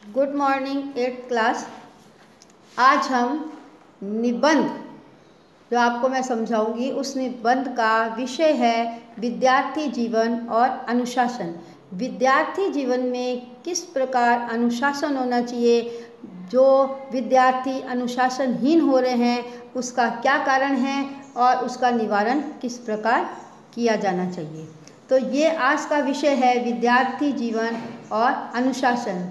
Good morning 8th class. आज हम निबंध जो आपको मैं समझाऊंगी उस निबंध का विषय है विद्यार्थी जीवन और अनुशासन। विद्यार्थी जीवन में किस प्रकार अनुशासन होना चाहिए, जो विद्यार्थी अनुशासनहीन हो रहे हैं उसका क्या कारण है और उसका निवारण किस प्रकार किया जाना चाहिए। तो ये आज का विषय है विद्यार्थी जीवन और अनुशासन।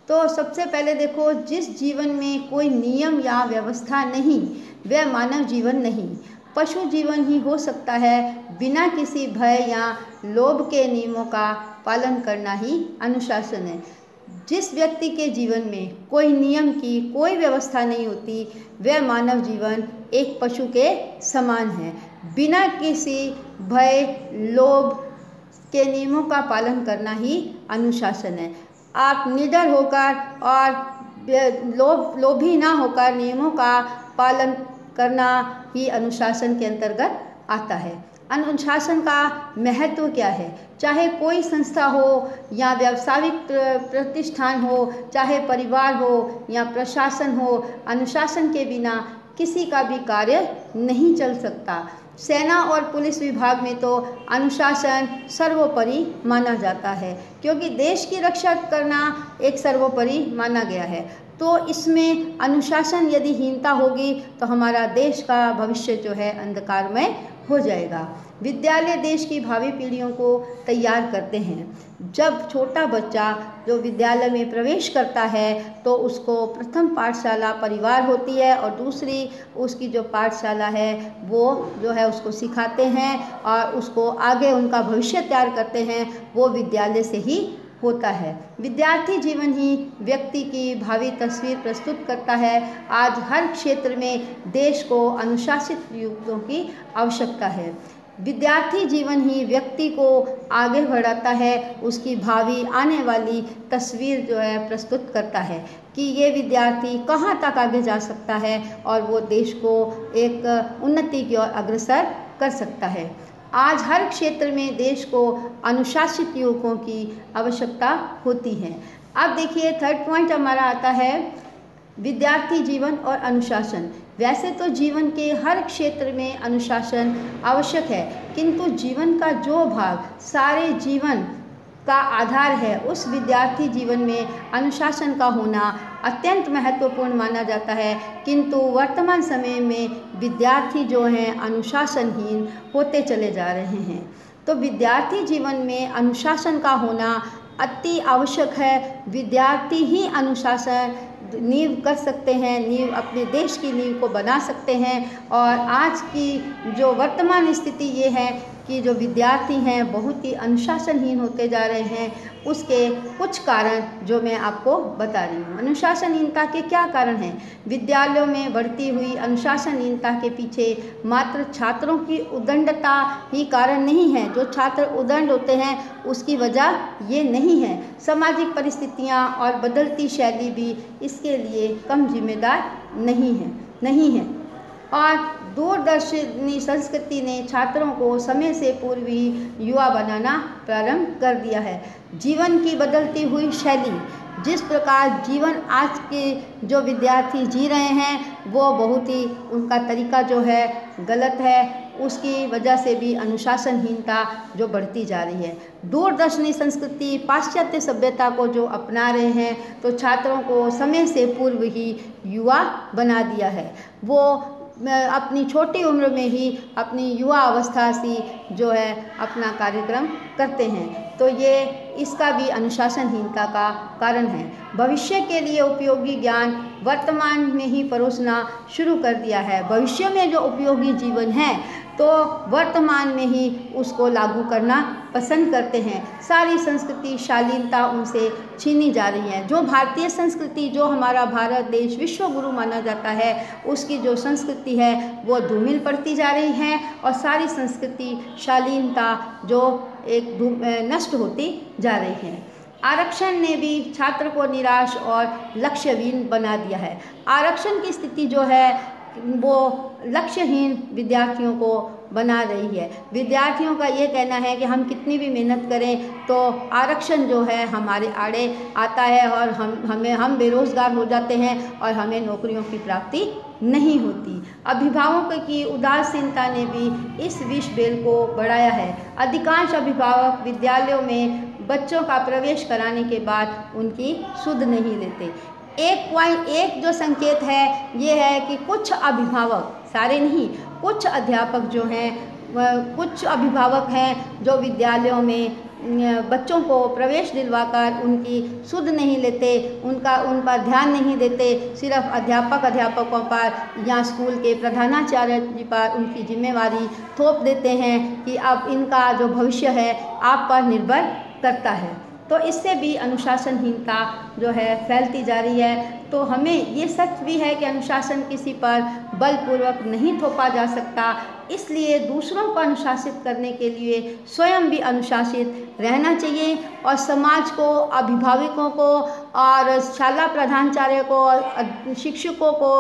तो सबसे पहले देखो, जिस जीवन में कोई नियम या व्यवस्था नहीं वह मानव जीवन नहीं, पशु जीवन ही हो सकता है। बिना किसी भय या लोभ के नियमों का पालन करना ही अनुशासन है। जिस व्यक्ति के जीवन में कोई नियम की कोई व्यवस्था नहीं होती वह मानव जीवन एक पशु के समान है। बिना किसी भय लोभ के नियमों का पालन करना ही अनुशासन है। आप निडर होकर और लोभी ना होकर नियमों का पालन करना ही अनुशासन के अंतर्गत आता है। अनुशासन का महत्व क्या है? चाहे कोई संस्था हो या व्यावसायिक प्रतिष्ठान हो, चाहे परिवार हो या प्रशासन हो, अनुशासन के बिना किसी का भी कार्य नहीं चल सकता। सेना और पुलिस विभाग में तो अनुशासन सर्वोपरि माना जाता है, क्योंकि देश की रक्षा करना एक सर्वोपरि माना गया है। तो इसमें अनुशासन यदि हीनता होगी तो हमारा देश का भविष्य जो है अंधकारमय हो जाएगा। विद्यालय देश की भावी पीढ़ियों को तैयार करते हैं। जब छोटा बच्चा जो विद्यालय में प्रवेश करता है तो उसको प्रथम पाठशाला परिवार होती है और दूसरी उसकी जो पाठशाला है वो जो है उसको सिखाते हैं और उसको आगे उनका भविष्य तैयार करते हैं, वो विद्यालय से ही होता है। विद्यार्थी जीवन ही व्यक्ति की भावी तस्वीर प्रस्तुत करता है। आज हर क्षेत्र में देश को अनुशासित युवकों की आवश्यकता है। विद्यार्थी जीवन ही व्यक्ति को आगे बढ़ाता है, उसकी भावी आने वाली तस्वीर जो है प्रस्तुत करता है कि ये विद्यार्थी कहाँ तक आगे जा सकता है और वो देश को एक उन्नति की ओर अग्रसर कर सकता है। आज हर क्षेत्र में देश को अनुशासित युवकों की आवश्यकता होती है। अब देखिए, थर्ड पॉइंट हमारा आता है विद्यार्थी जीवन और अनुशासन। वैसे तो जीवन के हर क्षेत्र में अनुशासन आवश्यक है, किंतु जीवन का जो भाग सारे जीवन का आधार है उस विद्यार्थी जीवन में अनुशासन का होना अत्यंत महत्वपूर्ण माना जाता है। किंतु वर्तमान समय में विद्यार्थी जो हैं अनुशासनहीन होते चले जा रहे हैं। तो विद्यार्थी जीवन में अनुशासन का होना अति आवश्यक है। विद्यार्थी ही अनुशासन नींव कर सकते हैं, नींव अपने देश की नींव को बना सकते हैं। और आज की जो वर्तमान स्थिति ये है कि जो विद्यार्थी हैं बहुत ही अनुशासनहीन होते जा रहे हैं। उसके कुछ कारण जो मैं आपको बता रही हूँ। अनुशासनहीनता के क्या कारण हैं? विद्यालयों में बढ़ती हुई अनुशासनहीनता के पीछे मात्र छात्रों की उद्दंडता ही कारण नहीं है। जो छात्र उद्दंड होते हैं उसकी वजह ये नहीं है। सामाजिक परिस्थितियाँ और बदलती शैली भी इसके लिए कम जिम्मेदार नहीं है। और दूरदर्शी संस्कृति ने छात्रों को समय से पूर्व ही युवा बनाना प्रारंभ कर दिया है। जीवन की बदलती हुई शैली, जिस प्रकार जीवन आज के जो विद्यार्थी जी रहे हैं वो बहुत ही उनका तरीका जो है गलत है, उसकी वजह से भी अनुशासनहीनता जो बढ़ती जा रही है। दूरदर्शनी संस्कृति पाश्चात्य सभ्यता को जो अपना रहे हैं तो छात्रों को समय से पूर्व ही युवा बना दिया है। वो अपनी छोटी उम्र में ही अपनी युवा अवस्था से जो है अपना कार्यक्रम करते हैं। तो ये इसका भी अनुशासनहीनता का कारण है। भविष्य के लिए उपयोगी ज्ञान वर्तमान में ही परोसना शुरू कर दिया है। भविष्य में जो उपयोगी जीवन है तो वर्तमान में ही उसको लागू करना पसंद करते हैं। सारी संस्कृति शालीनता उनसे छीनी जा रही है। जो भारतीय संस्कृति, जो हमारा भारत देश विश्व गुरु माना जाता है, उसकी जो संस्कृति है वो धूमिल पड़ती जा रही है और सारी संस्कृति शालीनता जो एक नष्ट होती जा रही है। आरक्षण ने भी छात्र को निराश और लक्ष्यहीन बना दिया है। आरक्षण की स्थिति जो है वो लक्ष्यहीन विद्यार्थियों को बना रही है। विद्यार्थियों का ये कहना है कि हम कितनी भी मेहनत करें तो आरक्षण जो है हमारे आड़े आता है और हम बेरोज़गार हो जाते हैं और हमें नौकरियों की प्राप्ति नहीं होती। अभिभावकों की उदासीनता ने भी इस विष बेल को बढ़ाया है। अधिकांश अभिभावक विद्यालयों में बच्चों का प्रवेश कराने के बाद उनकी सुध नहीं लेते। एक जो संकेत है ये है कि कुछ अभिभावक, सारे नहीं, कुछ अध्यापक जो हैं, कुछ अभिभावक हैं जो विद्यालयों में बच्चों को प्रवेश दिलवाकर उनकी सुध नहीं लेते, उन पर ध्यान नहीं देते, सिर्फ अध्यापकों पर या स्कूल के प्रधानाचार्य जी पर उनकी जिम्मेवारी थोप देते हैं कि अब इनका जो भविष्य है आप पर निर्भर करता है। तो इससे भी अनुशासनहीनता जो है फैलती जा रही है। तो हमें ये सच भी है कि अनुशासन किसी पर बलपूर्वक नहीं थोपा जा सकता, इसलिए दूसरों को अनुशासित करने के लिए स्वयं भी अनुशासित रहना चाहिए और समाज को, अभिभावकों को और शाला प्रधानाचार्य को, शिक्षकों को,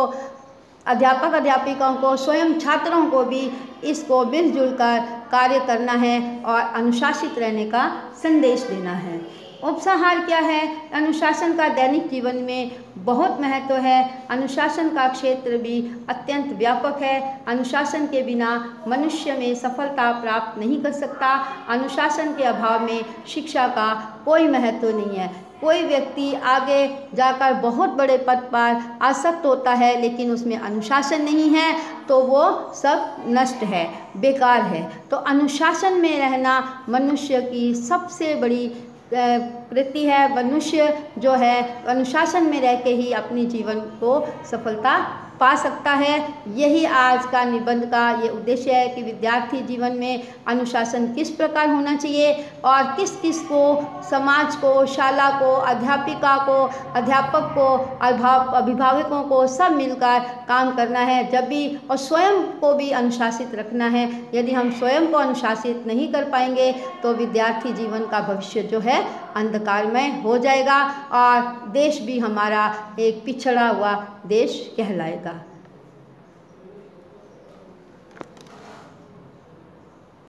अध्यापक अध्यापिकाओं को, स्वयं छात्रों को भी इसको मिलजुल कर कार्य करना है और अनुशासित रहने का संदेश देना है। उपसंहार क्या है? अनुशासन का दैनिक जीवन में बहुत महत्व है। अनुशासन का क्षेत्र भी अत्यंत व्यापक है। अनुशासन के बिना मनुष्य में सफलता प्राप्त नहीं कर सकता। अनुशासन के अभाव में शिक्षा का कोई महत्व नहीं है। कोई व्यक्ति आगे जाकर बहुत बड़े पद पर आसक्त होता है लेकिन उसमें अनुशासन नहीं है तो वो सब नष्ट है, बेकार है। तो अनुशासन में रहना मनुष्य की सबसे बड़ी कृति है। मनुष्य जो है अनुशासन में रह के ही अपने जीवन को सफलता पा सकता है। यही आज का निबंध का ये उद्देश्य है कि विद्यार्थी जीवन में अनुशासन किस प्रकार होना चाहिए और किस किस को, समाज को, शाला को, अध्यापिका को, अध्यापक को, अभिभावकों को सब मिलकर काम करना है। जब भी और स्वयं को भी अनुशासित रखना है। यदि हम स्वयं को अनुशासित नहीं कर पाएंगे तो विद्यार्थी जीवन का भविष्य जो है अंधकारमय हो जाएगा और देश भी हमारा एक पिछड़ा हुआ देश कहलाएगा।